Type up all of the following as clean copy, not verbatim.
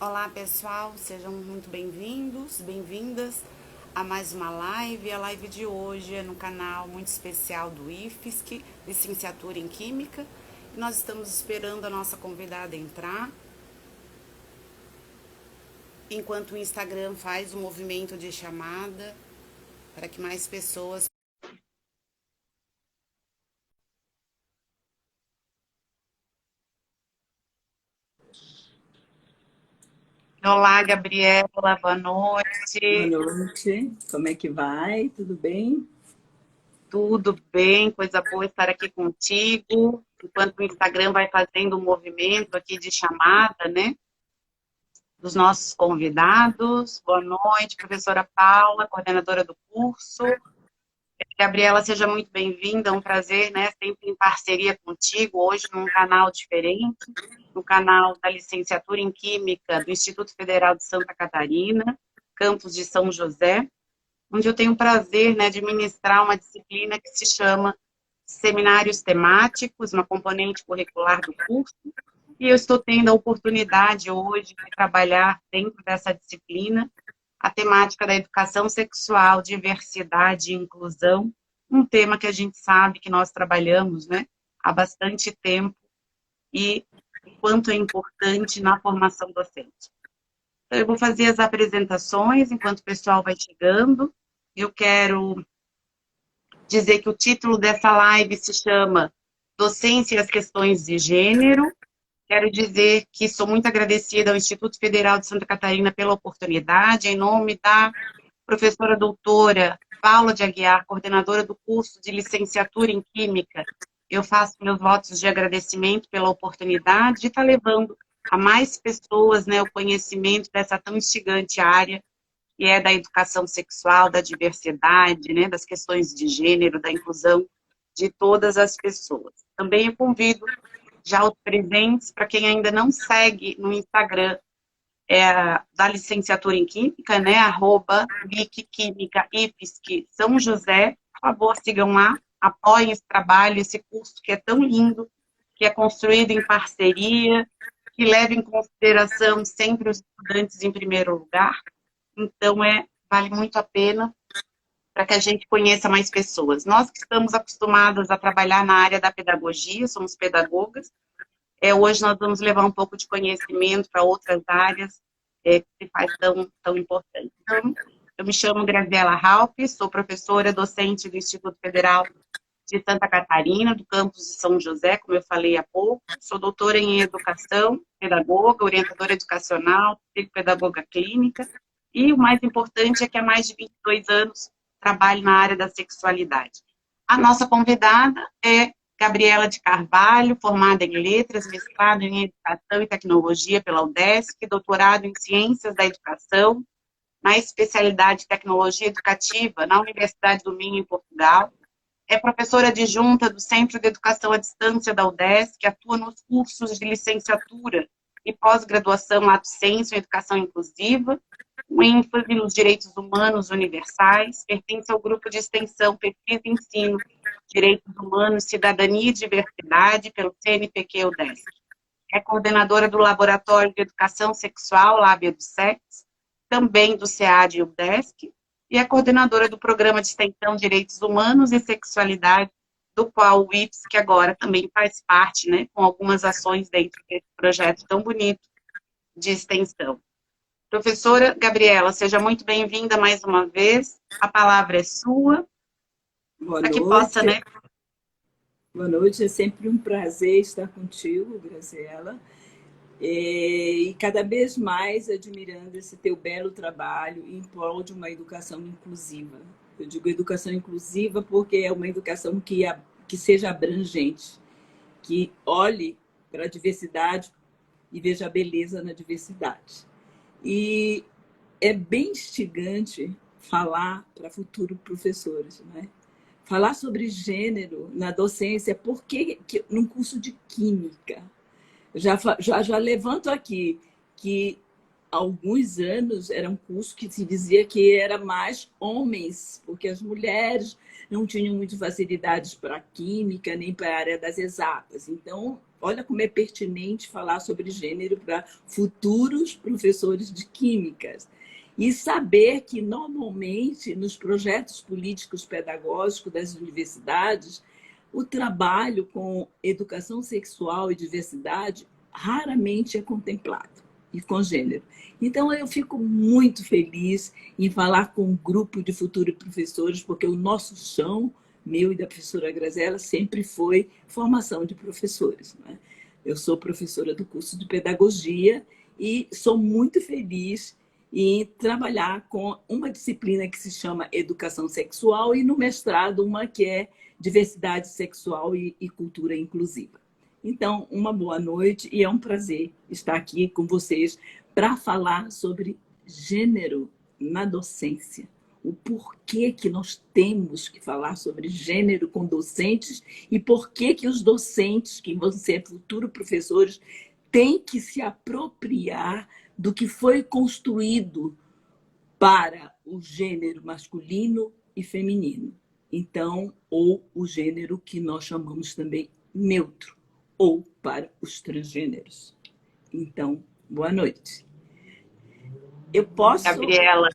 Olá pessoal, sejam muito bem-vindos, bem-vindas a mais uma live. A live de hoje é no canal muito especial do IFSC, Licenciatura em Química. E nós estamos esperando a nossa convidada entrar, enquanto o Instagram faz o movimento de chamada para que mais pessoas... Olá, Gabriela, boa Boa noite. noite, como é que vai? Tudo bem? Tudo bem? Coisa boa estar aqui contigo, enquanto o Instagram vai fazendo um movimento aqui de chamada, né? Dos nossos convidados. Boa noite, professora Paula, coordenadora do curso. Gabriela, seja muito bem-vinda, é um prazer, né? Sempre em parceria contigo, hoje num canal diferente, no canal da Licenciatura em Química do Instituto Federal de Santa Catarina, campus de São José, onde eu tenho o prazer, né, de ministrar uma disciplina que se chama Seminários Temáticos, uma componente curricular do curso, e eu estou tendo a oportunidade hoje de trabalhar dentro dessa disciplina a temática da educação sexual, diversidade e inclusão, um tema que a gente sabe que nós trabalhamos, né, há bastante tempo e o quanto é importante na formação docente. Então, eu vou fazer as apresentações enquanto o pessoal vai chegando. Eu quero dizer que o título dessa live se chama Docência e as Questões de Gênero. Quero dizer que sou muito agradecida ao Instituto Federal de Santa Catarina pela oportunidade, em nome da professora doutora Paula de Aguiar, coordenadora do curso de licenciatura em Química. Eu faço meus votos de agradecimento pela oportunidade de estar levando a mais pessoas, né, o conhecimento dessa tão instigante área, que é da educação sexual, da diversidade, né, das questões de gênero, da inclusão de todas as pessoas. Também eu convido já os presentes, para quem ainda não segue no Instagram, da licenciatura em Química, né, @LicQuímica IFSC São José, por favor, sigam lá, apoiem esse trabalho, esse curso que é tão lindo, que é construído em parceria, que leva em consideração sempre os estudantes em primeiro lugar. Então, vale muito a pena para que a gente conheça mais pessoas. Nós que estamos acostumados a trabalhar na área da pedagogia, somos pedagogas, hoje nós vamos levar um pouco de conhecimento para outras áreas que se faz tão importante. Então, eu me chamo Graziela Halpe, sou professora docente do Instituto Federal de Santa Catarina, do campus de São José, como eu falei há pouco. Sou doutora em educação, pedagoga, orientadora educacional, pedagoga clínica, e o mais importante é que há mais de 22 anos trabalho na área da sexualidade. A nossa convidada é Gabriela de Carvalho, formada em Letras, mestrado em Educação e Tecnologia pela UDESC, doutorado em Ciências da Educação, na especialidade de Tecnologia Educativa na Universidade do Minho, em Portugal. É professora adjunta do Centro de Educação à Distância da UDESC, que atua nos cursos de licenciatura e pós-graduação Lato Sensu em Educação Inclusiva, com ênfase nos direitos humanos universais, pertence ao grupo de extensão Pesquisa e Ensino, Direitos Humanos, Cidadania e Diversidade, pelo CNPq-UDESC. É coordenadora do Laboratório de Educação Sexual, Lábia do Sex, também do SEAD e UDESC, e é coordenadora do Programa de Extensão Direitos Humanos e Sexualidade, do qual o IFSC agora também faz parte, né, com algumas ações dentro desse projeto tão bonito de extensão. Professora Gabriela, seja muito bem-vinda mais uma vez. A palavra é sua, Boa para que possa, noite. né? Boa noite, é sempre um prazer estar contigo, Graziela. E cada vez mais admirando esse teu belo trabalho em prol de uma educação inclusiva. Eu digo educação inclusiva porque é uma educação que seja abrangente, que olhe para a diversidade e veja a beleza na diversidade. E é bem instigante falar para futuros professores, né? Falar sobre gênero na docência, porque num curso de química. Já levanto aqui que há alguns anos era um curso que se dizia que era mais homens, porque as mulheres não tinham muitas facilidades para química, nem para a área das exatas. Então, olha como é pertinente falar sobre gênero para futuros professores de químicas. E saber que, normalmente, nos projetos políticos pedagógicos das universidades, o trabalho com educação sexual e diversidade raramente é contemplado, e com gênero. Então, eu fico muito feliz em falar com um grupo de futuros professores, porque o nosso chão, meu e da professora Graziela, sempre foi formação de professores, né? Eu sou professora do curso de pedagogia e sou muito feliz em trabalhar com uma disciplina que se chama educação sexual e no mestrado uma que é diversidade sexual e cultura inclusiva. Então, uma boa noite e é um prazer estar aqui com vocês para falar sobre gênero na docência. O porquê que nós temos que falar sobre gênero com docentes e por que os docentes, que vão ser futuros professores, têm que se apropriar do que foi construído para o gênero masculino e feminino. Então, ou o gênero que nós chamamos também neutro, ou para os transgêneros. Então, boa noite. Eu posso... Gabriela,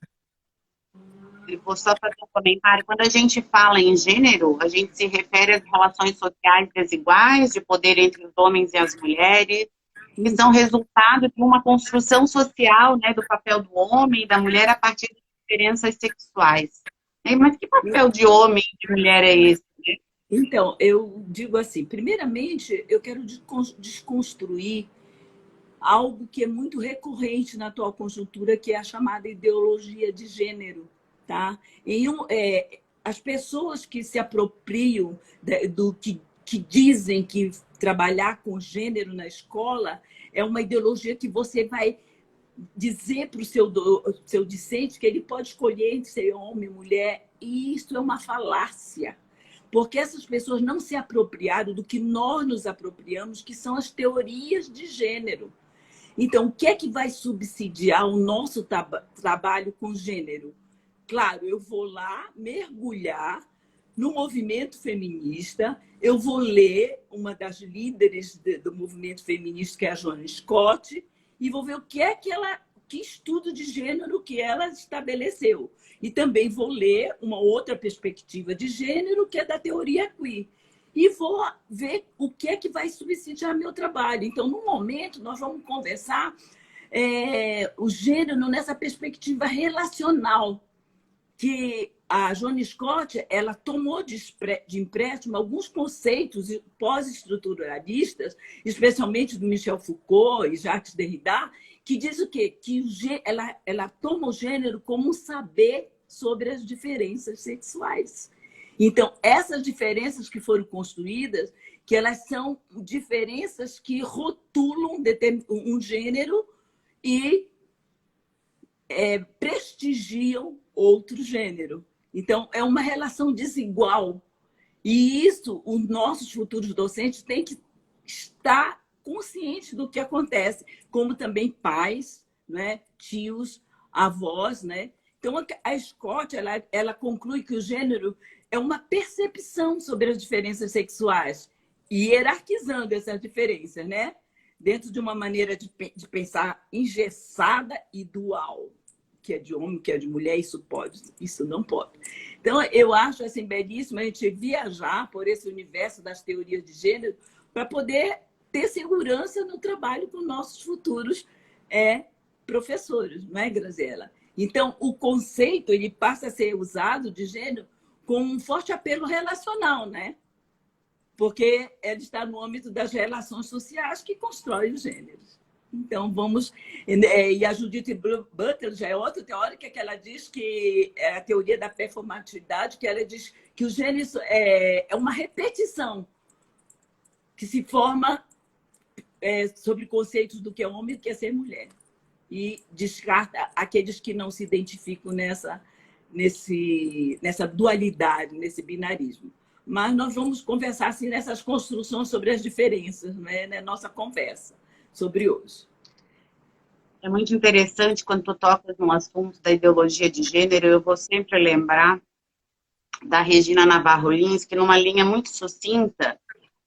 eu vou só fazer um comentário. Quando a gente fala em gênero, a gente se refere às relações sociais desiguais, de poder entre os homens e as mulheres, que são resultado de uma construção social, né, do papel do homem e da mulher a partir de diferenças sexuais. Mas que papel de homem e de mulher é esse? Então, eu digo assim, primeiramente, eu quero desconstruir algo que é muito recorrente na atual conjuntura, que é a chamada ideologia de gênero. Tá? As pessoas que se apropriam do que dizem que trabalhar com gênero na escola é uma ideologia que você vai dizer para o seu discente que ele pode escolher entre ser homem e mulher, e isso é uma falácia. Porque essas pessoas não se apropriaram do que nós nos apropriamos, que são as teorias de gênero. Então, o que é que vai subsidiar o nosso trabalho com gênero? Claro, eu vou lá mergulhar no movimento feminista, eu vou ler uma das líderes do movimento feminista, que é a Joana Scott, e vou ver o que é que estudo de gênero que ela estabeleceu. E também vou ler uma outra perspectiva de gênero, que é da teoria queer. E vou ver o que é que vai subsidiar meu trabalho. Então, no momento, nós vamos conversar o gênero nessa perspectiva relacional, que a Joana Scott ela tomou de empréstimo alguns conceitos pós-estruturalistas, especialmente do Michel Foucault e Jacques Derrida, que diz o quê? Que ela toma o gênero como um saber sobre as diferenças sexuais. Então, essas diferenças que foram construídas, que elas são diferenças que rotulam um gênero e prestigiam outro gênero. Então, é uma relação desigual. E isso, os nossos futuros docentes têm que estar conscientes do que acontece, como também pais, né, tios, avós, né? Então, a Scott, ela conclui que o gênero é uma percepção sobre as diferenças sexuais, hierarquizando essas diferenças, né? Dentro de uma maneira de pensar engessada e dual, que é de homem, que é de mulher, isso pode, isso não pode. Então, eu acho assim, belíssimo a gente viajar por esse universo das teorias de gênero para poder ter segurança no trabalho com nossos futuros professores, não é, Graziela? Então, o conceito ele passa a ser usado de gênero com um forte apelo relacional, né? Porque ele está no âmbito das relações sociais que constroem os gêneros. Então, vamos... E a Judith Butler já é outra teórica que ela diz que é a teoria da performatividade, que ela diz que o gênero é uma repetição que se forma sobre conceitos do que é homem e do que é ser mulher. E descarta aqueles que não se identificam nessa dualidade, nesse binarismo. Mas nós vamos conversar assim, nessas construções sobre as diferenças, né? Na nossa conversa sobre hoje. É muito interessante quando tu tocas no assunto da ideologia de gênero, eu vou sempre lembrar da Regina Navarro Lins, que numa linha muito sucinta,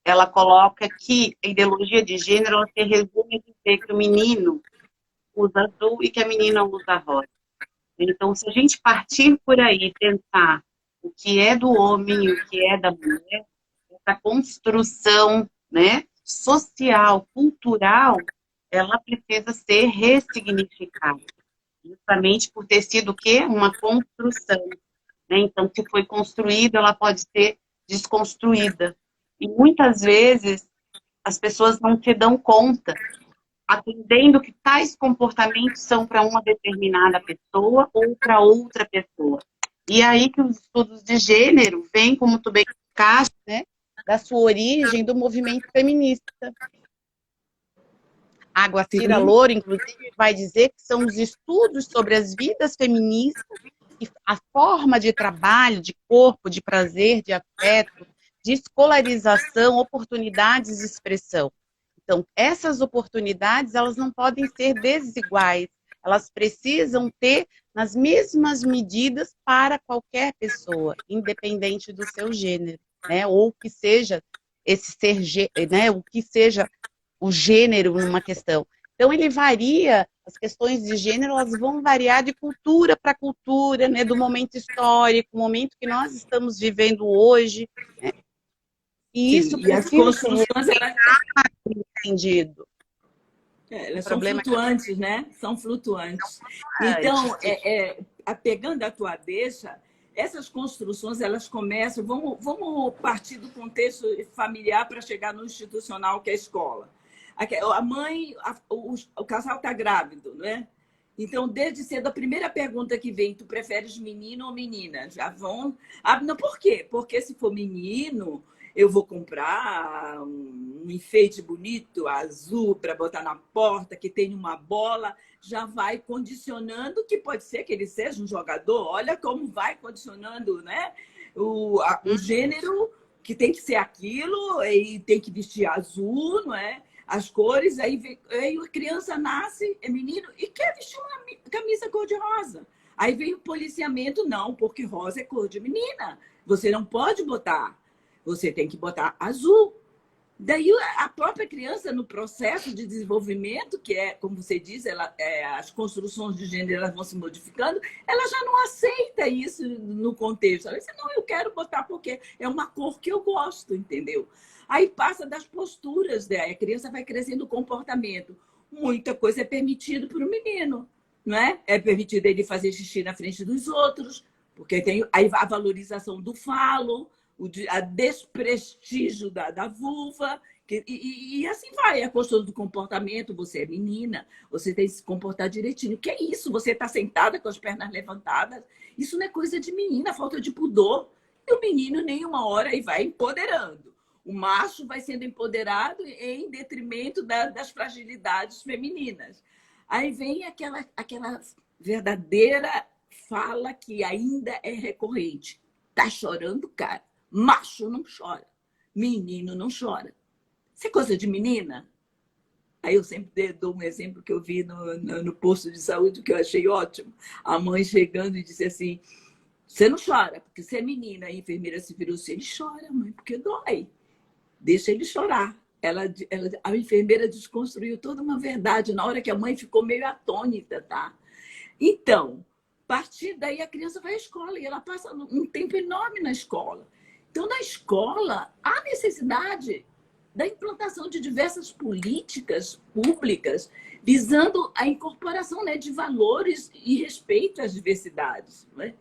ela coloca que a ideologia de gênero ela se resume a dizer que o menino usa azul e que a menina usa rosa. Então, se a gente partir por aí, pensar o que é do homem e o que é da mulher, essa construção, né, social, cultural, ela precisa ser ressignificada, justamente por ter sido o quê? Uma construção. Né? Então, se foi construída, ela pode ser desconstruída. E muitas vezes as pessoas não se dão conta, atendendo que tais comportamentos são para uma determinada pessoa ou para outra pessoa. E aí que os estudos de gênero vêm, como tu bem encaixa, né, da sua origem do movimento feminista. A Guacira Sim. Louro, inclusive, vai dizer que são os estudos sobre as vidas feministas e a forma de trabalho, de corpo, de prazer, de afeto, de escolarização, oportunidades de expressão. Então, essas oportunidades, elas não podem ser desiguais. Elas precisam ter nas mesmas medidas para qualquer pessoa, independente do seu gênero, né? Ou que seja esse ser, né? O que seja o gênero numa questão. Então, ele varia, as questões de gênero, elas vão variar de cultura para cultura, né? Do momento histórico, o momento que nós estamos vivendo hoje, né? E isso Sim, e as precisa ser construções, entendido. elas O são problema flutuantes, né? São flutuantes. é Então, difícil. pegando a tua deixa, essas construções, elas começam... Vamos partir do contexto familiar para chegar no institucional, que é a escola. A mãe, o casal está grávido, né? Então, desde cedo, a primeira pergunta que vem, tu preferes menino ou menina? Já vão... Ah, não, por quê? Porque se for menino, eu vou comprar um enfeite bonito, azul, para botar na porta, que tem uma bola, já vai condicionando, que pode ser que ele seja um jogador. Olha como vai condicionando, né? O gênero, que tem que ser aquilo, e tem que vestir azul, não é? As cores, aí a criança nasce, é menino, e quer vestir uma camisa cor-de-rosa. Aí vem o policiamento, não, porque rosa é cor de menina. Você não pode botar. Você tem que botar azul. Daí a própria criança, no processo de desenvolvimento, que é, como você diz, as construções de gênero elas vão se modificando, ela já não aceita isso no contexto. Ela diz, não, eu quero botar porque é uma cor que eu gosto, entendeu? Aí passa das posturas, né? A criança vai crescendo o comportamento. Muita coisa é permitido para o menino, não é? É permitido ele fazer xixi na frente dos outros, porque tem aí a valorização do falo, a desprestígio da vulva, e assim vai. A questão do comportamento, você é menina, você tem que se comportar direitinho. O que é isso? Você está sentada com as pernas levantadas? Isso não é coisa de menina, falta de pudor. E o menino, nenhuma hora, aí vai empoderando. O macho vai sendo empoderado em detrimento das fragilidades femininas. Aí vem aquela verdadeira fala que ainda é recorrente. Tá chorando, cara? Macho não chora. Menino não chora. Isso é coisa de menina? Aí eu sempre dou um exemplo que eu vi no posto de saúde, que eu achei ótimo. A mãe chegando e disse assim, você não chora, porque você é menina. A enfermeira se virou assim, ele chora, mãe, porque dói. Deixa ele chorar. A enfermeira desconstruiu toda uma verdade na hora que a mãe ficou meio atônita, tá? Então, a partir daí a criança vai à escola e ela passa um tempo enorme na escola. Então, na escola, há necessidade da implantação de diversas políticas públicas visando a incorporação, né, de valores e respeito às diversidades. Né?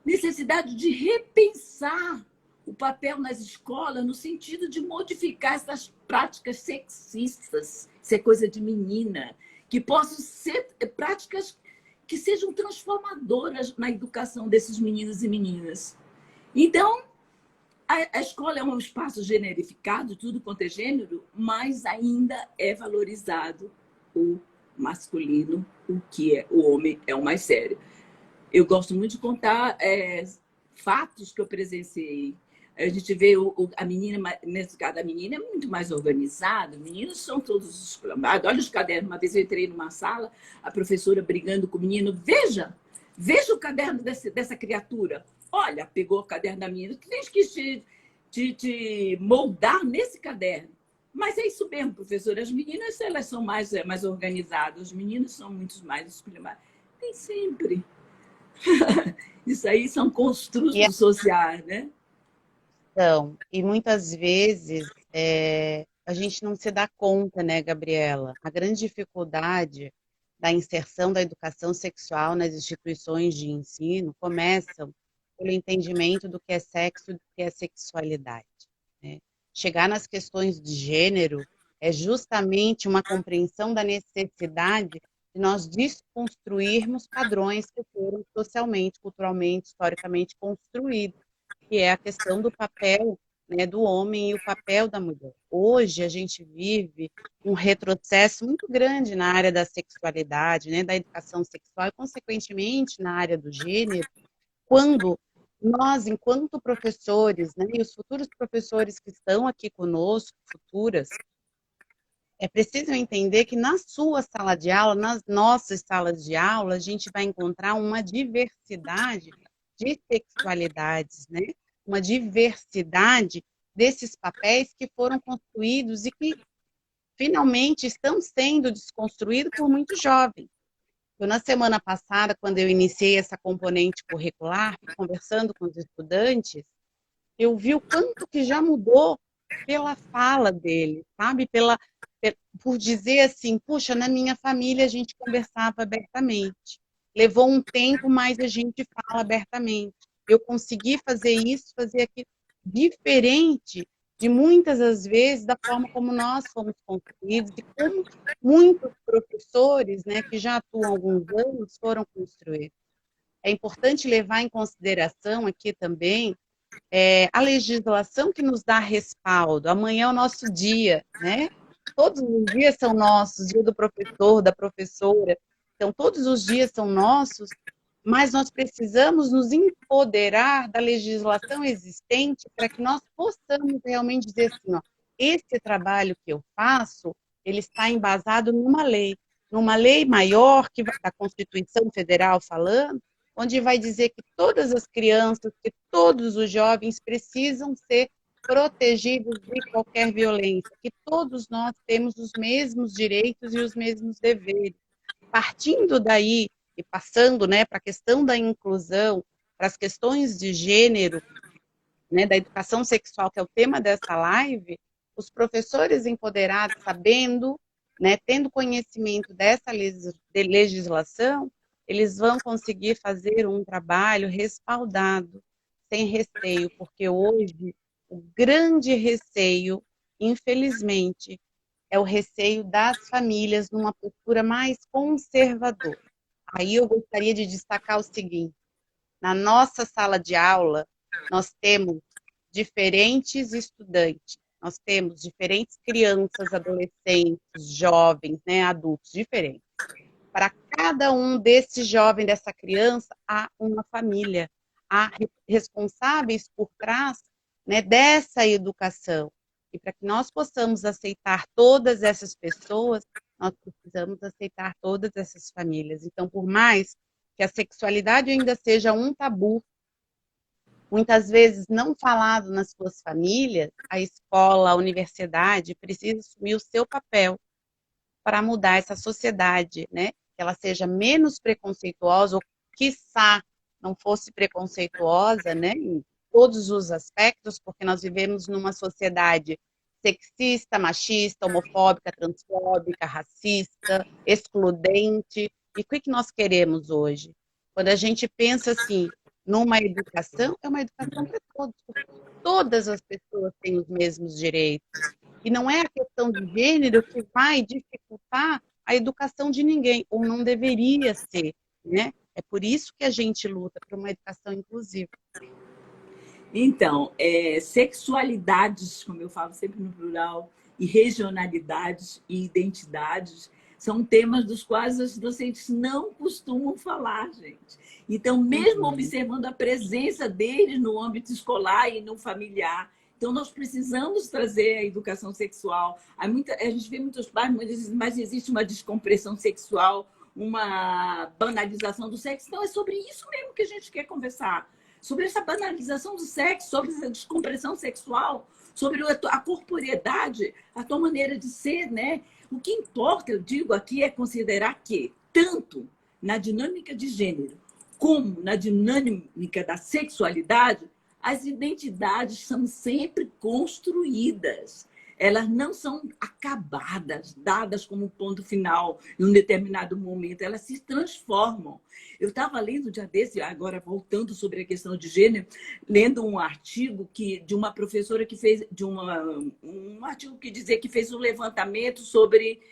Necessidade de repensar o papel nas escolas no sentido de modificar essas práticas sexistas, isso é coisa de menina, que possam ser práticas que sejam transformadoras na educação desses meninos e meninas. Então, a escola é um espaço generificado, tudo quanto é gênero, mas ainda é valorizado o masculino, o que é o homem é o mais sério. Eu gosto muito de contar fatos que eu presenciei. A gente vê a menina, nesse caso, a menina é muito mais organizada, os meninos são todos esclambados. Olha os cadernos. Uma vez eu entrei numa sala, a professora brigando com o menino. Veja o caderno dessa criatura. Olha, pegou o caderno da menina, tu tens que te moldar nesse caderno. Mas é isso mesmo, professor. As meninas, elas são mais organizadas, os meninos são muito mais esculhambados. Nem sempre. Isso aí são E construtos sociais, né? então, e muitas vezes a gente não se dá conta, né, Gabriela? A grande dificuldade da inserção da educação sexual nas instituições de ensino começam pelo entendimento do que é sexo e do que é sexualidade, né? Chegar nas questões de gênero é justamente uma compreensão da necessidade de nós desconstruirmos padrões que foram socialmente, culturalmente, historicamente construídos, que é a questão do papel, né, do homem e o papel da mulher. Hoje a gente vive um retrocesso muito grande na área da sexualidade, né, da educação sexual e, consequentemente, na área do gênero, quando nós, enquanto professores, né, e os futuros professores que estão aqui conosco, futuras, é preciso entender que na sua sala de aula, nas nossas salas de aula, a gente vai encontrar uma diversidade de sexualidades, né? Uma diversidade desses papéis que foram construídos e que finalmente estão sendo desconstruídos por muitos jovens. Eu, na semana passada, quando eu iniciei essa componente curricular, conversando com os estudantes, eu vi o quanto que já mudou pela fala dele, sabe? Por dizer assim, puxa, na minha família a gente conversava abertamente. Levou um tempo, mas a gente fala abertamente. Eu consegui fazer isso, fazer aquilo, diferente de muitas das vezes da forma como nós fomos construídos e como muitos professores, né, que já atuam há alguns anos, foram construídos. É importante levar em consideração aqui também a legislação que nos dá respaldo. Amanhã é o nosso dia, né? Todos os dias são nossos, dia do professor, da professora. Então, todos os dias são nossos, mas nós precisamos nos empoderar da legislação existente para que nós possamos realmente dizer assim, ó, esse trabalho que eu faço, ele está embasado numa lei maior que da Constituição Federal falando, onde vai dizer que todas as crianças, que todos os jovens precisam ser protegidos de qualquer violência, que todos nós temos os mesmos direitos e os mesmos deveres. Partindo daí e passando, né, para a questão da inclusão, para as questões de gênero, né, da educação sexual, que é o tema dessa live, os professores empoderados, sabendo, né, tendo conhecimento dessa legislação, eles vão conseguir fazer um trabalho respaldado, sem receio, porque hoje o grande receio, infelizmente, é o receio das famílias numa postura mais conservadora. Aí eu gostaria de destacar o seguinte: na nossa sala de aula, nós temos diferentes estudantes, nós temos diferentes crianças, adolescentes, jovens, né, adultos diferentes. Para cada um desses jovens, dessa criança, há uma família, há responsáveis por trás, né, dessa educação. E para que nós possamos aceitar todas essas pessoas, nós precisamos aceitar todas essas famílias. Então, por mais que a sexualidade ainda seja um tabu, muitas vezes não falado nas suas famílias, a escola, a universidade precisa assumir o seu papel para mudar essa sociedade, né? Que ela seja menos preconceituosa, ou quiçá não fosse preconceituosa, né? Em todos os aspectos, porque nós vivemos numa sociedade sexista, machista, homofóbica, transfóbica, racista, excludente. E o que nós queremos hoje? Quando a gente pensa assim, numa educação, é uma educação para todos. Todas as pessoas têm os mesmos direitos. E não é a questão de gênero que vai dificultar a educação de ninguém, ou não deveria ser, né? É por isso que a gente luta por uma educação inclusiva. Então, sexualidades, como eu falo sempre no plural, e regionalidades e identidades são temas dos quais os docentes não costumam falar, gente. Então, mesmo observando a presença deles no âmbito escolar e no familiar, então nós precisamos trazer a educação sexual. A gente vê muitos pais, mas existe uma descompressão sexual, uma banalização do sexo. Então, é sobre isso mesmo que a gente quer conversar. sobre essa banalização do sexo, sobre essa descompressão sexual, sobre a corporeidade, a tua maneira de ser, né? O que importa, eu digo aqui, é considerar que, tanto na dinâmica de gênero, como na dinâmica da sexualidade, as identidades são sempre construídas. Elas não são acabadas, dadas como ponto final em um determinado momento. Elas se transformam. Eu estava lendo um dia desse, agora voltando sobre a questão de gênero, lendo um artigo de uma professora que fez, um artigo que dizia que fez um levantamento sobre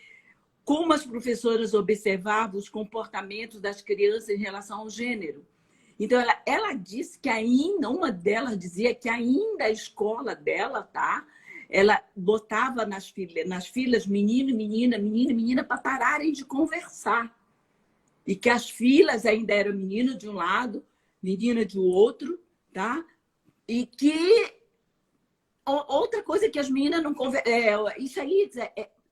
como as professoras observavam os comportamentos das crianças em relação ao gênero. Então, ela disse que ainda, uma delas dizia que ainda a escola dela, tá? Ela botava nas filas menino, menina, menino, menina, para pararem de conversar. E que as filas ainda eram menino de um lado, menina de outro, tá? E que outra coisa que as meninas não conversam. Isso aí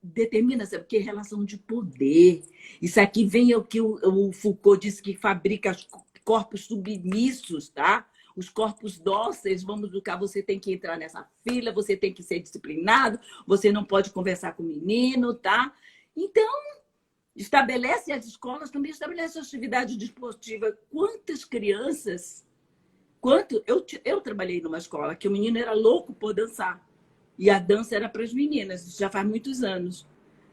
determina, sabe o que? Relação de poder. Isso aqui vem o que o Foucault disse que fabrica corpos submissos, tá? Os corpos dóceis, vamos educar, você tem que entrar nessa fila, você tem que ser disciplinado, você não pode conversar com o menino, tá? Então, estabelece as escolas, também estabelece a atividade desportiva. Quantas crianças... Eu trabalhei numa escola que o menino era louco por dançar. E a dança era para as meninas, isso já faz muitos anos.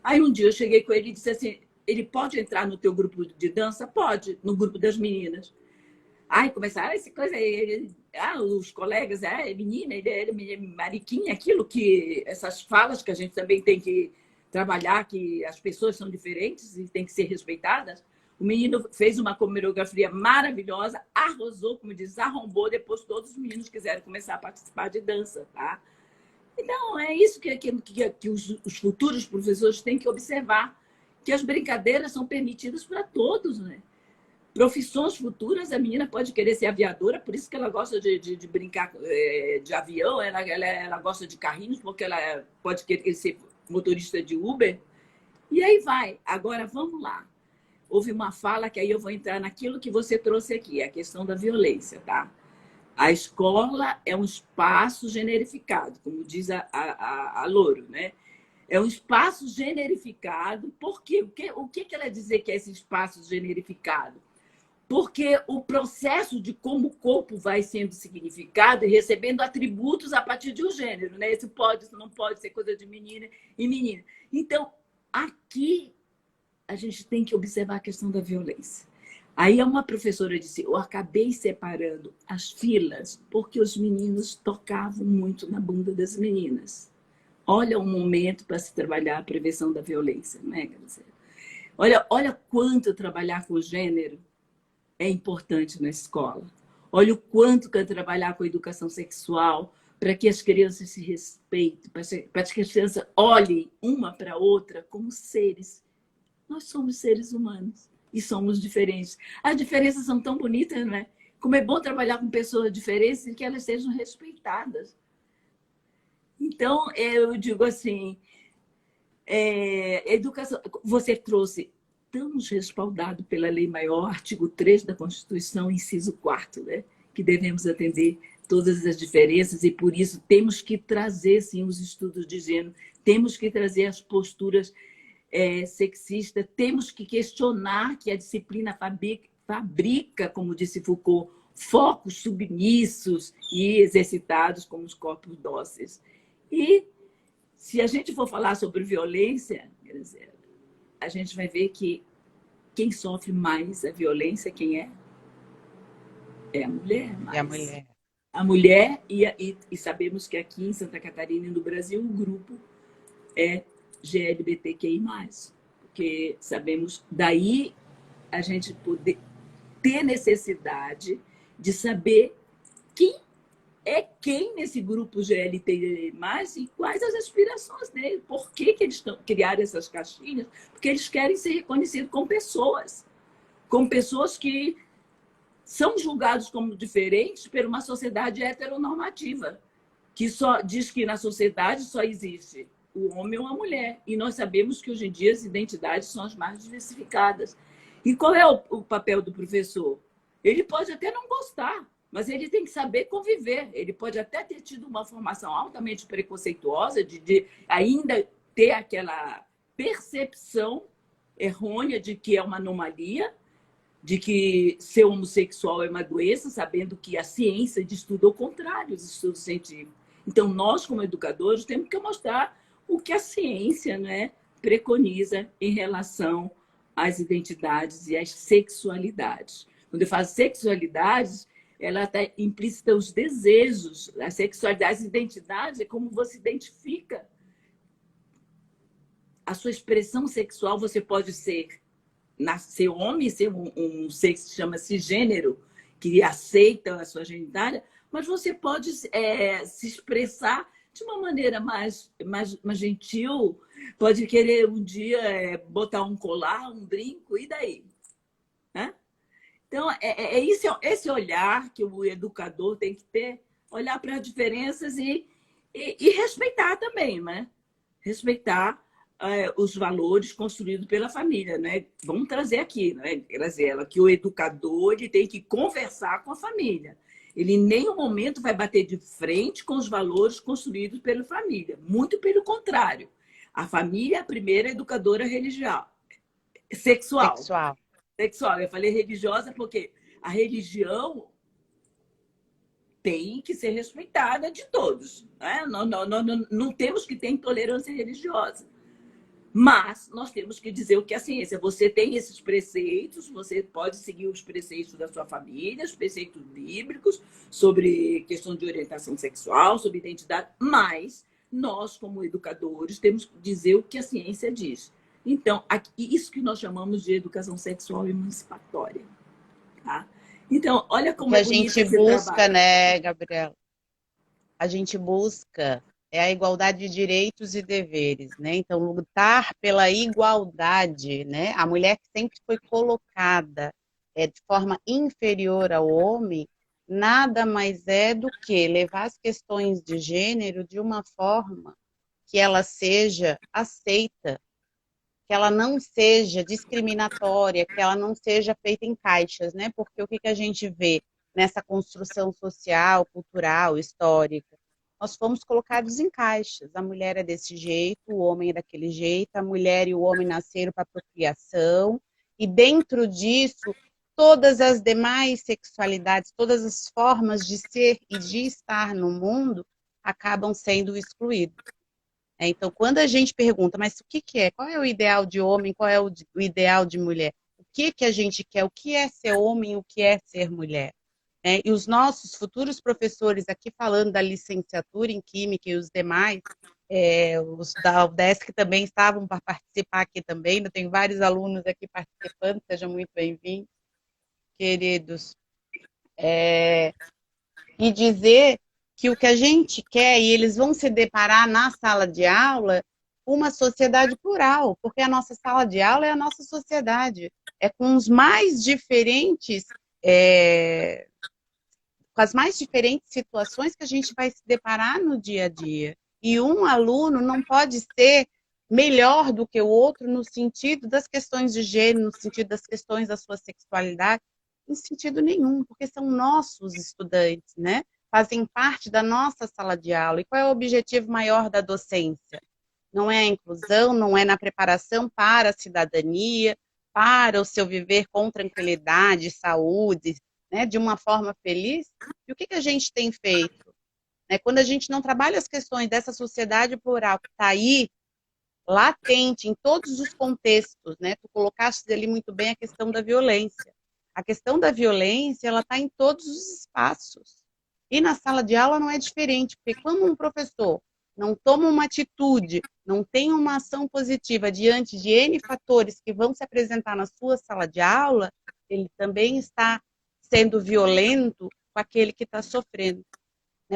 Aí um dia eu cheguei com ele e disse assim, ele pode entrar no teu grupo de dança? Pode, no grupo das meninas. Aí começaram essa coisa, os colegas, menina, ele é mariquinha, aquilo que, essas falas que a gente também tem que trabalhar, que as pessoas são diferentes e têm que ser respeitadas. O menino fez uma coreografia maravilhosa, arrasou, como diz, arrombou, depois todos os meninos quiseram começar a participar de dança, tá? Então, é isso que os futuros professores têm que observar, que as brincadeiras são permitidas para todos, né? Profissões futuras, a menina pode querer ser aviadora, por isso que ela gosta de brincar de avião, ela gosta de carrinhos, porque ela pode querer ser motorista de Uber. E aí vai. Agora, vamos lá. Houve uma fala que aí eu vou entrar naquilo que você trouxe aqui, a questão da violência, tá? A escola é um espaço generificado, como diz a Louro, né? É um espaço generificado. Por quê? O que ela dizer que é esse espaço generificado? Porque o processo de como o corpo vai sendo significado e recebendo atributos a partir de um gênero, né? Isso pode, isso não pode ser coisa de menina e menina. Então, aqui a gente tem que observar a questão da violência. Aí uma professora disse, eu acabei separando as filas porque os meninos tocavam muito na bunda das meninas. Olha o momento para se trabalhar a prevenção da violência, né, Graziela? Olha quanto trabalhar com gênero é importante na escola. Olha o quanto que trabalhar com educação sexual para que as crianças se respeitem, para que as crianças olhem uma para a outra como seres. Nós somos seres humanos e somos diferentes. As diferenças são tão bonitas, né? Como é bom trabalhar com pessoas diferentes e que elas sejam respeitadas. Então, eu digo assim, educação, você trouxe, estamos respaldados pela Lei Maior, artigo 3 da Constituição, inciso 4, né? Que devemos atender todas as diferenças e, por isso, temos que trazer, sim, os estudos de gênero, temos que trazer as posturas sexistas, temos que questionar que a disciplina fabrica, como disse Foucault, focos submissos e exercitados como os corpos dóceis. E, se a gente for falar sobre violência, a gente vai ver que quem sofre mais a violência, quem é? É a mulher. É a mulher. A mulher, e sabemos que aqui em Santa Catarina e no Brasil, o grupo é GLBTQI+. Porque sabemos, daí a gente poder ter necessidade de saber quem é quem nesse grupo GLTI+, e quais as aspirações dele. Por que eles criaram essas caixinhas? Porque eles querem ser reconhecidos como pessoas que são julgados como diferentes por uma sociedade heteronormativa, que só diz que na sociedade só existe o homem ou a mulher. E nós sabemos que hoje em dia as identidades são as mais diversificadas. E qual é o papel do professor? Ele pode até não gostar, mas ele tem que saber conviver. Ele pode até ter tido uma formação altamente preconceituosa, de ainda ter aquela percepção errônea de que é uma anomalia, de que ser homossexual é uma doença, sabendo que a ciência diz tudo ao contrário, os estudos científicos. Então, nós, como educadores, temos que mostrar o que a ciência, né, preconiza em relação às identidades e às sexualidades. Quando eu falo sexualidades, ela está implícita os desejos, a sexualidade, a identidade é como você identifica a sua expressão sexual. Você pode ser homem, ser um ser que se chama cisgênero, que aceita a sua genitália, mas você pode se expressar de uma maneira mais gentil, pode querer um dia botar um colar, um brinco, e daí? Né? Então, esse olhar que o educador tem que ter, olhar para as diferenças e respeitar também, né? Respeitar os valores construídos pela família, né? Vamos trazer aqui, né, Graziela, que o educador ele tem que conversar com a família. Ele em nenhum momento vai bater de frente com os valores construídos pela família. Muito pelo contrário. A família é a primeira educadora religiosa. Sexual. Eu falei religiosa porque a religião tem que ser respeitada de todos. Né? Não temos que ter intolerância religiosa. Mas nós temos que dizer o que é a ciência. Você tem esses preceitos, você pode seguir os preceitos da sua família, os preceitos bíblicos sobre questão de orientação sexual, sobre identidade, mas nós, como educadores, temos que dizer o que a ciência diz. Então, isso que nós chamamos de educação sexual emancipatória. Tá? Então, olha como é bonito esse trabalho. A gente busca, né, Gabriela? A gente busca a igualdade de direitos e deveres, né? Então, lutar pela igualdade, né? A mulher que sempre foi colocada de forma inferior ao homem, nada mais é do que levar as questões de gênero de uma forma que ela seja aceita, que ela não seja discriminatória, que ela não seja feita em caixas, né? Porque o que a gente vê nessa construção social, cultural, histórica? Nós fomos colocados em caixas. A mulher é desse jeito, o homem é daquele jeito, a mulher e o homem nasceram para procriação, e dentro disso, todas as demais sexualidades, todas as formas de ser e de estar no mundo acabam sendo excluídas. Então, quando a gente pergunta, mas o que é? Qual é o ideal de homem? Qual é o ideal de mulher? O que a gente quer? O que é ser homem? O que é ser mulher? E os nossos futuros professores aqui falando da licenciatura em Química e os demais, os da UDESC também estavam para participar aqui também, eu tenho vários alunos aqui participando, sejam muito bem-vindos, queridos. E dizer que o que a gente quer, e eles vão se deparar na sala de aula, uma sociedade plural, porque a nossa sala de aula é a nossa sociedade, é com os mais diferentes... com as mais diferentes situações que a gente vai se deparar no dia a dia. E um aluno não pode ser melhor do que o outro no sentido das questões de gênero, no sentido das questões da sua sexualidade, em sentido nenhum, porque são nossos estudantes, né? Fazem parte da nossa sala de aula. E qual é o objetivo maior da docência? Não é a inclusão, não é na preparação para a cidadania, para o seu viver com tranquilidade, saúde, né, de uma forma feliz. E o que a gente tem feito? Quando a gente não trabalha as questões dessa sociedade plural que está aí, latente, em todos os contextos, né? Tu colocaste ali muito bem a questão da violência. A questão da violência, ela está em todos os espaços. E na sala de aula não é diferente, porque quando um professor não toma uma atitude, não tem uma ação positiva diante de N fatores que vão se apresentar na sua sala de aula, ele também está sendo violento com aquele que está sofrendo.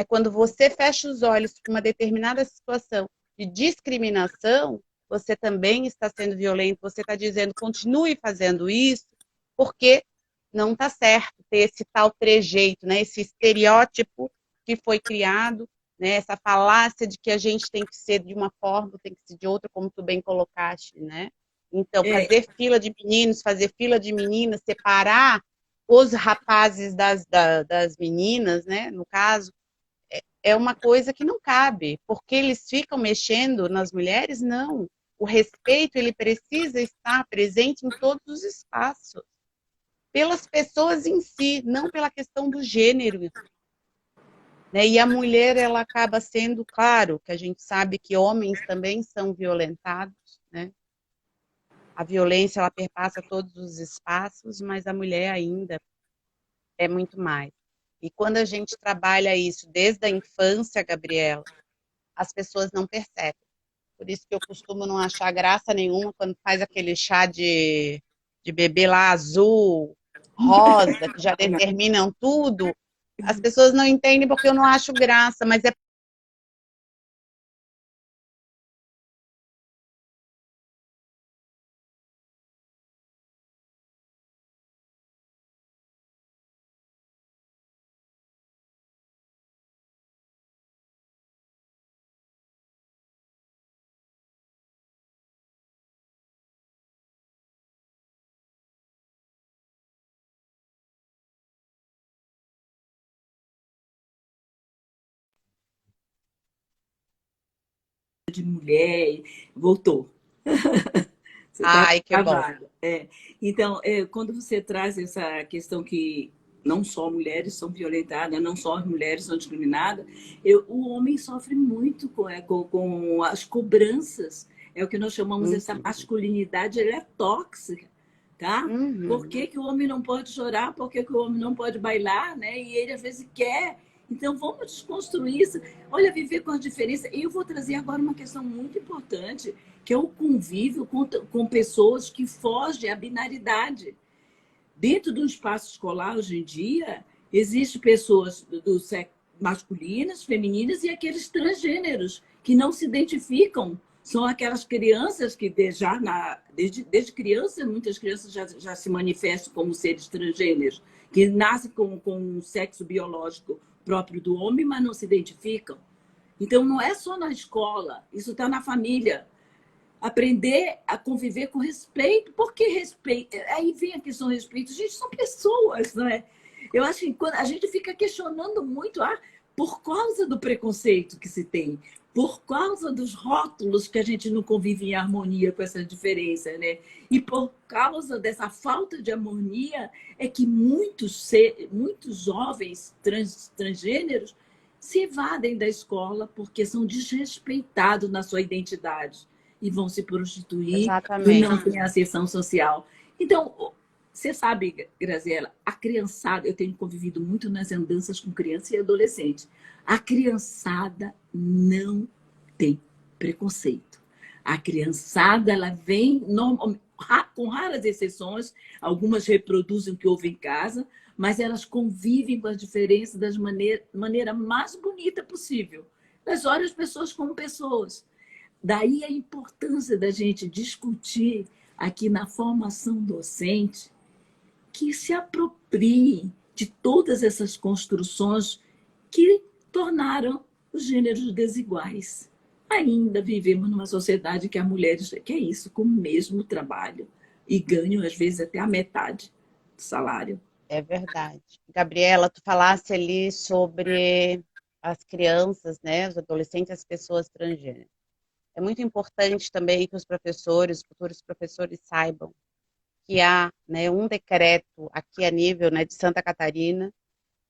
Quando você fecha os olhos para uma determinada situação de discriminação, você também está sendo violento, você está dizendo, continue fazendo isso, porque não está certo ter esse tal trejeito, né? Esse estereótipo que foi criado, né? Essa falácia de que a gente tem que ser de uma forma, tem que ser de outra, como tu bem colocaste, né? Então, fazer fila de meninos, fazer fila de meninas, separar os rapazes das meninas, né, no caso, é uma coisa que não cabe, porque eles ficam mexendo nas mulheres? Não. O respeito, ele precisa estar presente em todos os espaços, pelas pessoas em si, não pela questão do gênero. Né? E a mulher, ela acaba sendo, claro, que a gente sabe que homens também são violentados, né? A violência, ela perpassa todos os espaços, mas a mulher ainda é muito mais. E quando a gente trabalha isso desde a infância, Gabriela, as pessoas não percebem. Por isso que eu costumo não achar graça nenhuma quando faz aquele chá de bebê lá azul, rosa, que já determinam tudo. As pessoas não entendem porque eu não acho graça, mas é De mulher, voltou. Você está ai, que bom. travada. Então, quando você traz essa questão que não só mulheres são violentadas, não só as mulheres são discriminadas, o homem sofre muito com as cobranças. É o que nós chamamos essa masculinidade, ela é tóxica, tá? Por Uhum. que, que o homem não pode chorar? Por que, que o homem não pode bailar, né? E ele às vezes quer. Então vamos desconstruir isso. Olha, viver com a diferença. E eu vou trazer agora uma questão muito importante, que é o convívio com pessoas que fogem à binaridade. Dentro do espaço escolar, hoje em dia, existem pessoas do sexo masculinas, femininas e aqueles transgêneros que não se identificam. São aquelas crianças que desde criança, muitas crianças já se manifestam como seres transgêneros, que nascem com um sexo biológico próprio do homem, mas não se identificam. Então, não é só na escola, isso está na família. Aprender a conviver com respeito. Por que respeito? Aí vem a questão do respeito. Gente, são pessoas, não é? Eu acho que quando a gente fica questionando muito, por causa do preconceito que se tem, por causa dos rótulos que a gente não convive em harmonia com essa diferença, né? E por causa dessa falta de harmonia é que muitos jovens transgêneros se evadem da escola porque são desrespeitados na sua identidade e vão se prostituir e não Exatamente. têm ascensão social. Então, você sabe, Graziela, a criançada, eu tenho convivido muito nas andanças com criança e adolescente. A criançada não tem preconceito. A criançada, ela vem com raras exceções, algumas reproduzem o que houve em casa, mas elas convivem com as diferenças da maneira mais bonita possível. Elas olham as pessoas como pessoas. Daí a importância da gente discutir aqui na formação docente que se aproprie de todas essas construções que tornaram os gêneros desiguais. Ainda vivemos numa sociedade que as mulheres querem isso com o mesmo trabalho e ganham, às vezes, até a metade do salário. É verdade. Gabriela, tu falasse ali sobre as crianças, né, os adolescentes, as pessoas transgêneras. É muito importante também que os professores, futuros professores saibam que há, né, um decreto aqui a nível, né, de Santa Catarina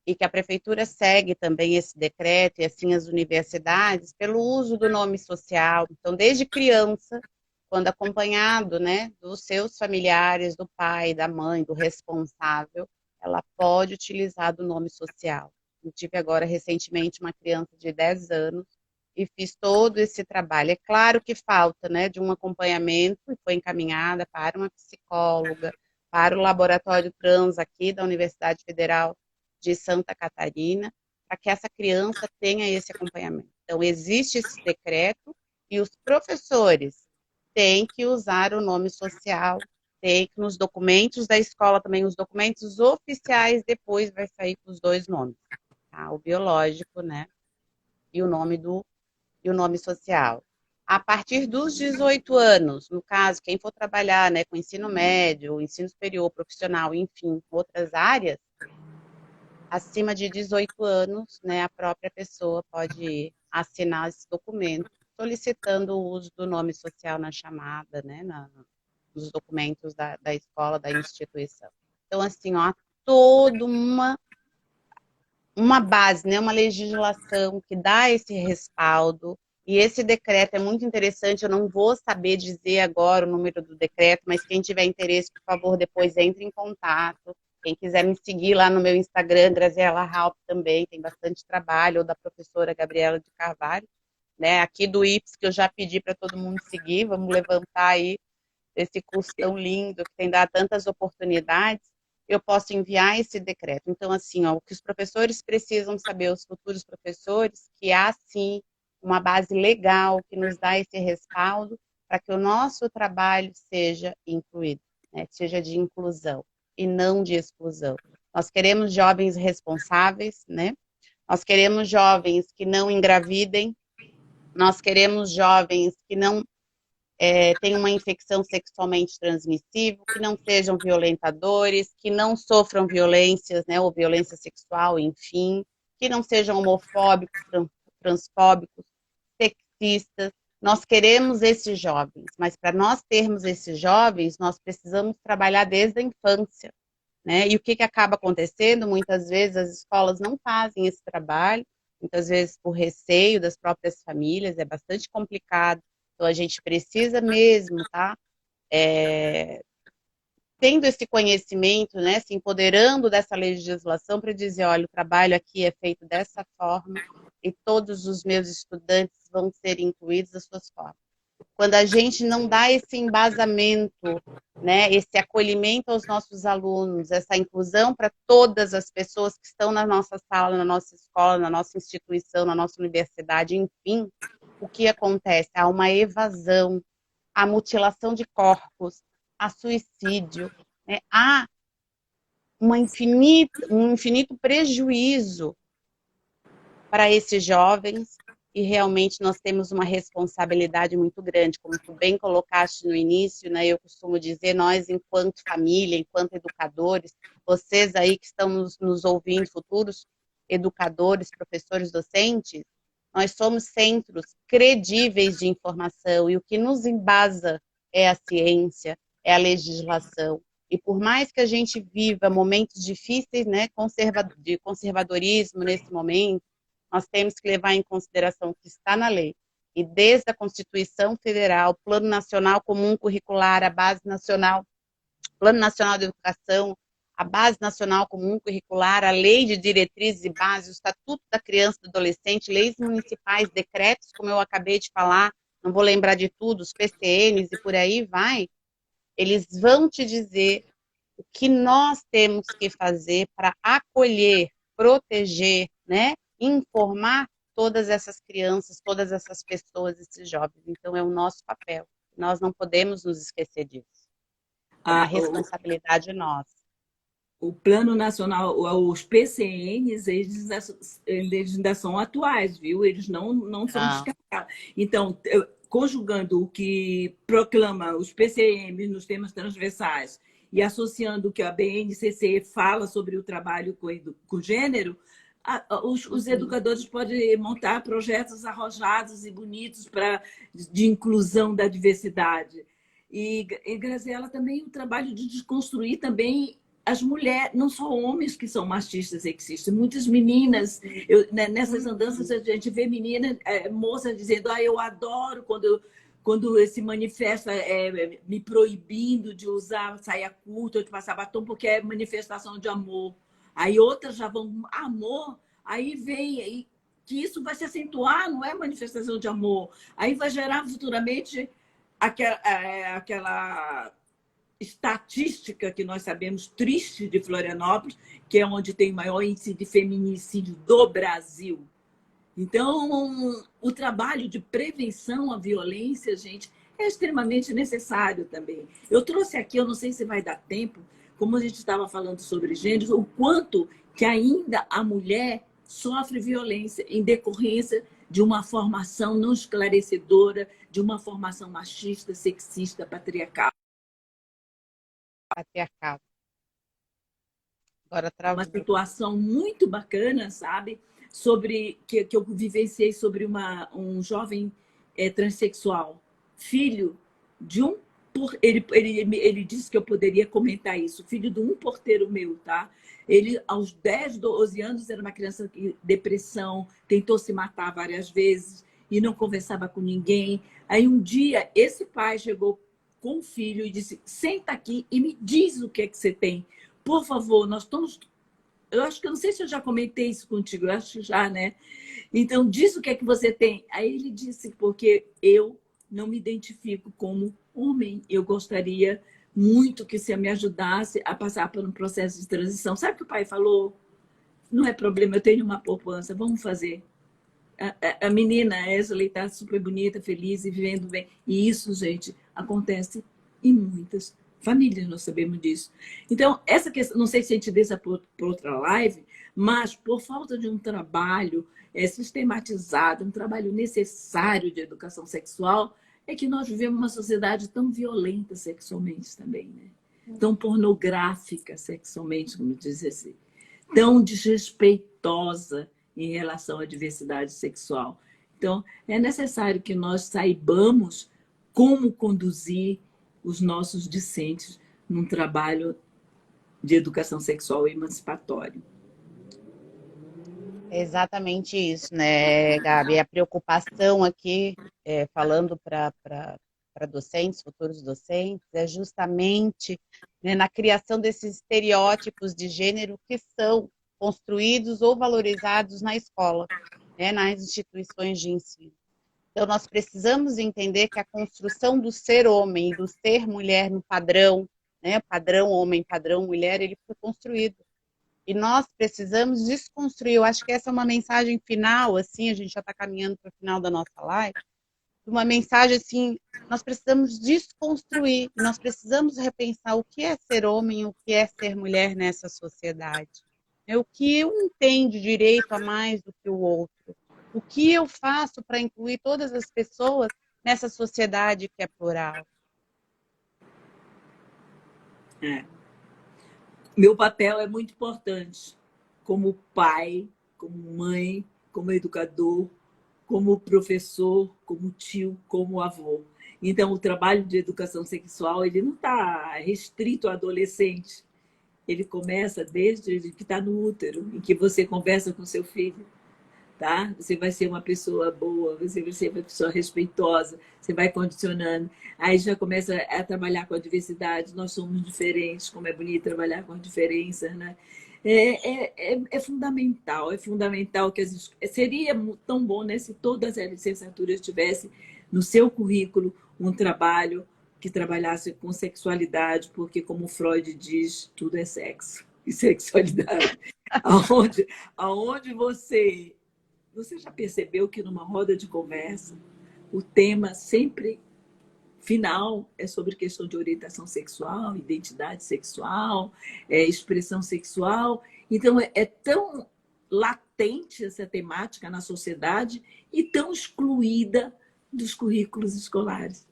e que a prefeitura segue também esse decreto e assim as universidades pelo uso do nome social. Então, desde criança, quando acompanhado, né, dos seus familiares, do pai, da mãe, do responsável, ela pode utilizar do nome social. Eu tive agora recentemente uma criança de 10 anos e fiz todo esse trabalho. É claro que falta, né, de um acompanhamento e foi encaminhada para uma psicóloga, para o laboratório trans aqui da Universidade Federal de Santa Catarina, para que essa criança tenha esse acompanhamento. Então, existe esse decreto e os professores têm que usar o nome social, tem que nos documentos da escola também, os documentos oficiais, depois vai sair com os dois nomes, tá? O biológico, né? E o nome social. a partir dos 18 anos, no caso, quem for trabalhar, né, com ensino médio, ensino superior, profissional, enfim, outras áreas, acima de 18 anos, né, a própria pessoa pode assinar esse documento solicitando o uso do nome social na chamada, né, nos documentos da escola, da instituição. Então, assim, ó, toda uma base, né, uma legislação que dá esse respaldo, e esse decreto é muito interessante, eu não vou saber dizer agora o número do decreto, mas quem tiver interesse, por favor, depois entre em contato. Quem quiser me seguir lá no meu Instagram, Graziela Halp também, tem bastante trabalho, ou da professora Gabriela de Carvalho, né, aqui do IPS, que eu já pedi para todo mundo seguir, vamos levantar aí esse curso tão lindo, que tem dado tantas oportunidades, eu posso enviar esse decreto. Então, assim, ó, o que os professores precisam saber, os futuros professores, que há, sim, uma base legal que nos dá esse respaldo para que o nosso trabalho seja incluído, né, seja de inclusão e não de exclusão. Nós queremos jovens responsáveis, né? Nós queremos jovens que não engravidem, nós queremos jovens que não tenham uma infecção sexualmente transmissível, que não sejam violentadores, que não sofram violências, né, ou violência sexual, enfim, que não sejam homofóbicos, transfóbicos, sexistas. Nós queremos esses jovens, mas para nós termos esses jovens, nós precisamos trabalhar desde a infância, né? E o que acaba acontecendo? Muitas vezes as escolas não fazem esse trabalho, muitas vezes por receio das próprias famílias, é bastante complicado. Então, a gente precisa mesmo, tá? Tendo esse conhecimento, né? Se empoderando dessa legislação para dizer, olha, o trabalho aqui é feito dessa forma e todos os meus estudantes vão ser incluídos das suas formas. Quando a gente não dá esse embasamento, né, esse acolhimento aos nossos alunos, essa inclusão para todas as pessoas que estão na nossa sala, na nossa escola, na nossa instituição, na nossa universidade, enfim, o que acontece? Há uma evasão, há mutilação de corpos, há suicídio, né? Há um infinito prejuízo para esses jovens e realmente nós temos uma responsabilidade muito grande, como tu bem colocaste no início, né? Eu costumo dizer, nós enquanto família, enquanto educadores, vocês aí que estão nos ouvindo, futuros educadores, professores, docentes, nós somos centros credíveis de informação e o que nos embasa é a ciência, é a legislação. E por mais que a gente viva momentos difíceis, né, de conservadorismo nesse momento, nós temos que levar em consideração o que está na lei. E desde a Constituição Federal, Plano Nacional Comum Curricular, a Base Nacional, Plano Nacional de Educação, a Base Nacional Comum Curricular, a Lei de Diretrizes e Bases, o Estatuto da Criança e do Adolescente, leis municipais, decretos, como eu acabei de falar, não vou lembrar de tudo, os PCNs e por aí vai, eles vão te dizer o que nós temos que fazer para acolher, proteger, né, informar todas essas crianças, todas essas pessoas, esses jovens. Então, é o nosso papel. Nós não podemos nos esquecer disso. É uma responsabilidade nossa. O Plano Nacional, os PCNs, eles ainda são atuais, viu? Eles não são descartados. Então, conjugando o que proclama os PCMs nos temas transversais e associando o que a BNCC fala sobre o trabalho com gênero, os educadores podem montar projetos arrojados e bonitos de inclusão da diversidade. E Graziela, também o trabalho de desconstruir também as mulheres, não só homens que são machistas e sexistas, muitas meninas, nessas andanças a gente vê meninas, moças dizendo, eu adoro quando se manifesta me proibindo de usar saia curta ou de passar batom, porque é manifestação de amor. Aí outras já vão, amor, aí vem, que isso vai se acentuar, não é manifestação de amor. Aí vai gerar futuramente aquela estatística que nós sabemos triste de Florianópolis, que é onde tem o maior índice de feminicídio do Brasil. Então, o trabalho de prevenção à violência, gente, é extremamente necessário também. Eu trouxe aqui, eu não sei se vai dar tempo, como a gente estava falando sobre gêneros, o quanto que ainda a mulher sofre violência em decorrência de uma formação não esclarecedora, de uma formação machista, sexista, patriarcal. Patriarcal. Agora Uma travou. situação muito bacana, sabe? Sobre que eu vivenciei sobre um jovem transexual, filho de um ele disse que eu poderia comentar isso, filho de um porteiro meu, tá? Ele, aos 10, 12 anos, era uma criança com depressão, tentou se matar várias vezes e não conversava com ninguém. Aí um dia, esse pai chegou com o filho e disse: senta aqui e me diz o que é que você tem. Por favor, nós estamos... Eu acho que eu não sei se eu já comentei isso contigo, eu acho que já, né? Então, diz o que é que você tem. Aí ele disse, porque eu não me identifico como homem. Eu gostaria muito que você me ajudasse a passar por um processo de transição. Sabe o que o pai falou? Não é problema, eu tenho uma poupança, vamos fazer. A menina, essa, ela está super bonita, feliz e vivendo bem. E isso, gente, acontece em muitas famílias, nós sabemos disso. Então, essa questão, não sei se a gente deixa por outra live, mas por falta de um trabalho sistematizado, um trabalho necessário de educação sexual, é que nós vivemos uma sociedade tão violenta sexualmente também, né? Tão pornográfica sexualmente, como diz assim, tão desrespeitosa em relação à diversidade sexual. Então, é necessário que nós saibamos como conduzir os nossos discentes num trabalho de educação sexual emancipatório. É exatamente isso, né, Gabi? A preocupação aqui, falando para docentes, futuros docentes, é justamente, né, na criação desses estereótipos de gênero que são construídos ou valorizados na escola, né, nas instituições de ensino. Então, nós precisamos entender que a construção do ser homem e do ser mulher no padrão, né, padrão homem, padrão mulher, ele foi construído. E nós precisamos desconstruir. Eu acho que essa é uma mensagem final, assim, a gente já está caminhando para o final da nossa live, uma mensagem assim, nós precisamos desconstruir, nós precisamos repensar o que é ser homem, o que é ser mulher nessa sociedade. O que um tem de direito a mais do que o outro. O que eu faço para incluir todas as pessoas nessa sociedade que é plural. Meu papel é muito importante como pai, como mãe, como educador, como professor, como tio, como avô. Então, o trabalho de educação sexual ele não está restrito a adolescente. Ele começa desde que está no útero, em que você conversa com seu filho. Tá? Você vai ser uma pessoa boa, você vai ser uma pessoa respeitosa, você vai condicionando. Aí já começa a trabalhar com a diversidade, nós somos diferentes, como é bonito trabalhar com a diferença, né? É fundamental que seria tão bom, né, se todas as licenciaturas tivessem no seu currículo um trabalho que trabalhasse com sexualidade, porque, como Freud diz, tudo é sexo e sexualidade. Aonde você já percebeu que numa roda de conversa, o tema sempre final é sobre questão de orientação sexual, identidade sexual, expressão sexual. Então, é tão latente essa temática na sociedade e tão excluída dos currículos escolares.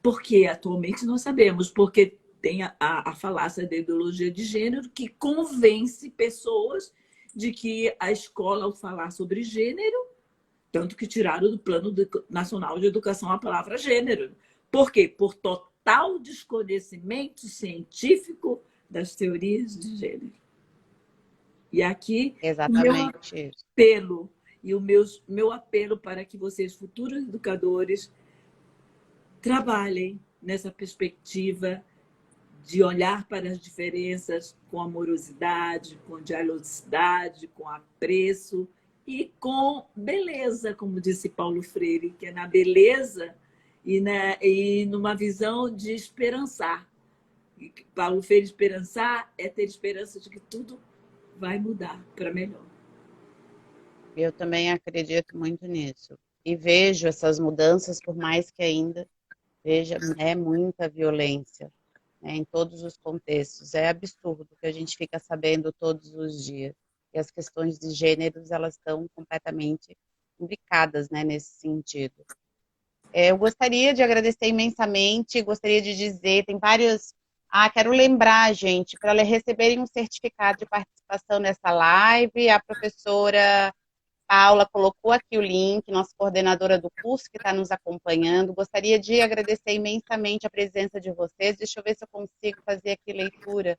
Porque atualmente nós sabemos, porque tem a falácia da ideologia de gênero que convence pessoas de que a escola, ao falar sobre gênero, tanto que tiraram do Plano Nacional de Educação a palavra gênero. Por quê? Por total desconhecimento científico das teorias de gênero. E aqui, exatamente o meu apelo, e o meu apelo para que vocês, futuros educadores, trabalhem nessa perspectiva de olhar para as diferenças com amorosidade, com dialogicidade, com apreço e com beleza, como disse Paulo Freire, que é na beleza e numa visão de esperançar. E Paulo Freire, esperançar é ter esperança de que tudo vai mudar para melhor. Eu também acredito muito nisso. E vejo essas mudanças, por mais que ainda veja, é muita violência, né, em todos os contextos. É absurdo que a gente fica sabendo todos os dias. E as questões de gêneros, elas estão completamente imbricadas, né, nesse sentido. Eu gostaria de agradecer imensamente, gostaria de dizer, tem vários... quero lembrar, gente, para receberem um certificado de participação nessa live, a professora Paula colocou aqui o link, nossa coordenadora do curso que está nos acompanhando. Gostaria de agradecer imensamente a presença de vocês. Deixa eu ver se eu consigo fazer aqui leitura.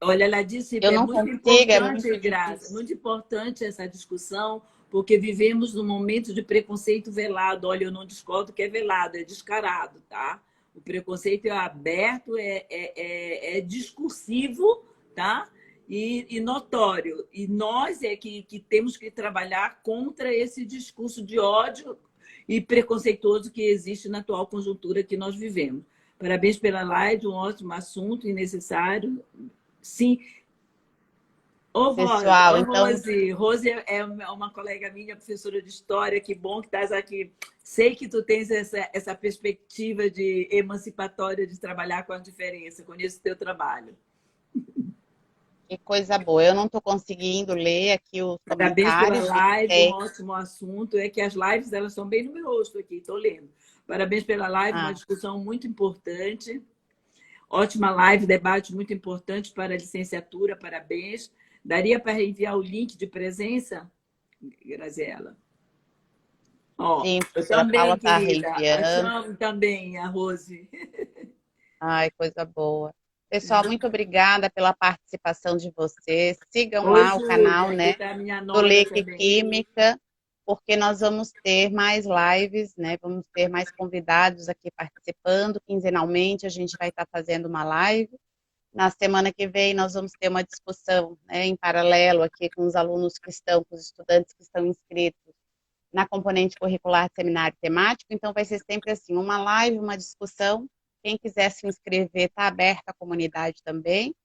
Olha, ela disse que Eu é não muito consigo, é importante, muito Graça, difícil. muito importante essa discussão, porque vivemos num momento de preconceito velado. Olha, eu não discordo que é velado, é descarado, tá? O preconceito é aberto, é discursivo, tá? E notório. E nós é que temos que trabalhar contra esse discurso de ódio e preconceituoso que existe na atual conjuntura que nós vivemos. Parabéns pela live, um ótimo assunto e necessário. Sim. Pessoal, então, Rose. Rose é uma colega minha, professora de história. Que bom que estás aqui. Sei que tu tens essa perspectiva de emancipatória de trabalhar com a diferença. Conheço o teu trabalho. que coisa boa. Eu não estou conseguindo ler aqui os Parabéns pela comentários, vi que live, um tem. ótimo assunto. É que as lives elas são bem no meu rosto aqui, estou lendo. Parabéns pela live, uma discussão muito importante. Ótima live, debate muito importante para a licenciatura, parabéns. Daria para enviar o link de presença, Graziela? Sim, a Eu professora Paula também, está querida. A reenviando. chamo também, a Rose. Ai, coisa boa. Pessoal, muito obrigada pela participação de vocês. Sigam Oi, lá o canal, Júlia, aqui né, está a minha do nora Leque também. Química, porque nós vamos ter mais lives, né? Vamos ter mais convidados aqui participando. Quinzenalmente a gente vai estar fazendo uma live. Na semana que vem nós vamos ter uma discussão, né, em paralelo aqui com os alunos que estão, com os estudantes que estão inscritos na componente curricular de seminário temático. Então vai ser sempre assim, uma live, uma discussão. Quem quiser se inscrever, está aberta à comunidade também.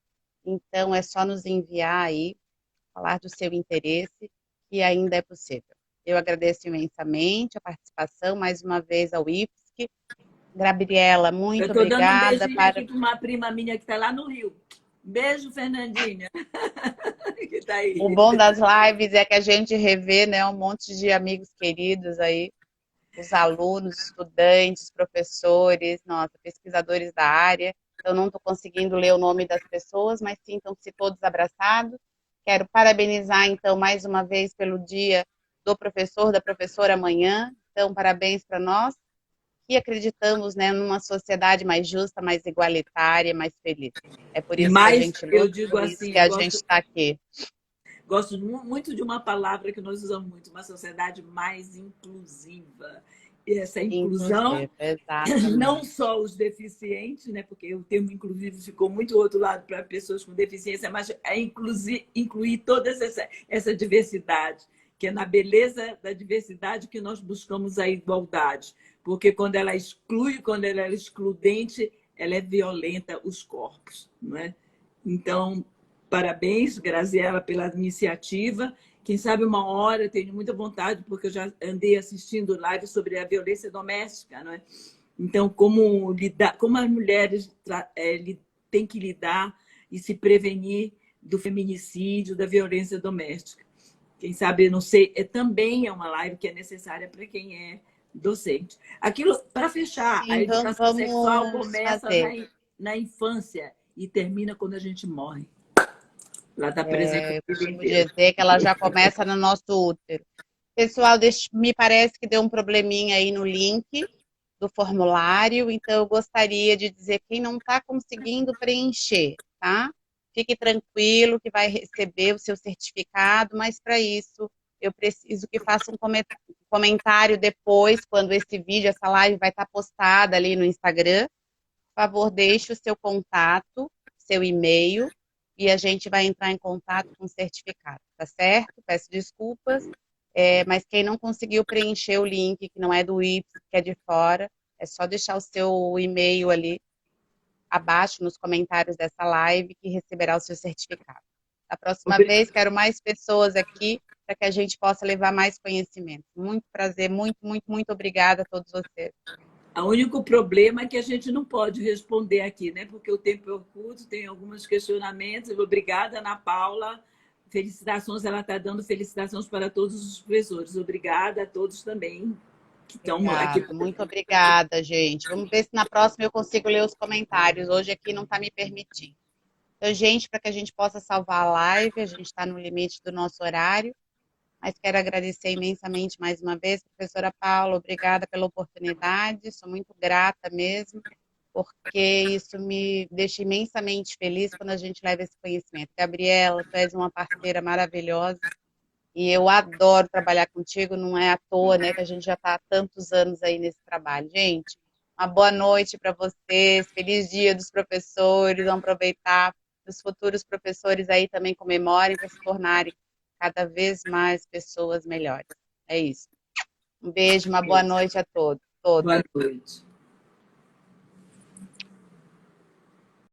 Então é só nos enviar aí, falar do seu interesse, que ainda é possível. Eu agradeço imensamente a participação, mais uma vez ao IFSC. Gabriela, Eu muito estou dando um obrigada. beijinho aqui para uma prima minha que está lá no Rio. Beijo, Fernandinha, que está O aí. bom das lives é que a gente revê, né, um monte de amigos queridos aí, os alunos, estudantes, professores, nossa, pesquisadores da área. Eu não estou conseguindo ler o nome das pessoas, mas sintam-se todos abraçados. Quero parabenizar, então, mais uma vez pelo dia do professor, da professora amanhã. Então, parabéns para nós que acreditamos, né, numa sociedade mais justa, mais igualitária, mais feliz. É por isso que a Mas gente eu luta, digo por isso assim, que a gente está aqui. gosto muito de uma palavra que nós usamos muito, uma sociedade mais inclusiva. E essa inclusão, Inclusive, exatamente. não só os deficientes, né? Porque o termo inclusivo ficou muito do outro lado para pessoas com deficiência, mas é incluir toda essa diversidade, que é na beleza da diversidade que nós buscamos a igualdade. Porque quando ela exclui, quando ela é excludente, ela é violenta os corpos, não é? Então, parabéns, Graziela, pela iniciativa. Quem sabe uma hora, eu tenho muita vontade, porque eu já andei assistindo live sobre a violência doméstica, não é? Então, como as mulheres têm que lidar e se prevenir do feminicídio, da violência doméstica. Quem sabe, não sei, também é uma live que é necessária para quem é docente. Aquilo, para fechar, a Sim, educação sexual vamos começa fazer. na infância e termina quando a gente morre. Ela está presente Eu o tempo costumo inteiro. dizer que ela já começa no nosso útero. Pessoal, me parece que deu um probleminha aí no link do formulário, então eu gostaria de dizer quem não está conseguindo preencher, tá? Fique tranquilo que vai receber o seu certificado, mas para isso eu preciso que faça um comentário depois, quando esse vídeo, essa live vai estar postada ali no Instagram. Por favor, deixe o seu contato, seu e-mail, e a gente vai entrar em contato com o certificado, tá certo? Peço desculpas, mas quem não conseguiu preencher o link, que não é do IPS, que é de fora, é só deixar o seu e-mail ali abaixo nos comentários dessa live que receberá o seu certificado. Da próxima vez, quero mais pessoas aqui para que a gente possa levar mais conhecimento. Muito prazer, muito, muito, muito obrigada a todos vocês. O único problema é que a gente não pode responder aqui, né? Porque o tempo é curto, tem alguns questionamentos. Obrigada, Ana Paula, felicitações, ela está dando felicitações para todos os professores. Obrigada a todos também que estão aqui. Obrigada, muito obrigada, gente. Vamos ver se na próxima eu consigo ler os comentários. Hoje aqui não está me permitindo. Então, gente, para que a gente possa salvar a live, a gente está no limite do nosso horário, mas quero agradecer imensamente mais uma vez, professora Paula, obrigada pela oportunidade, sou muito grata mesmo, porque isso me deixa imensamente feliz quando a gente leva esse conhecimento. Gabriela, tu és uma parceira maravilhosa, e eu adoro trabalhar contigo, não é à toa, né, que a gente já está há tantos anos aí nesse trabalho. Gente, uma boa noite para vocês, feliz dia dos professores, vamos aproveitar, os futuros professores aí também comemorem para se tornarem cada vez mais pessoas melhores. É isso. Um beijo, uma boa noite a todos. Boa noite.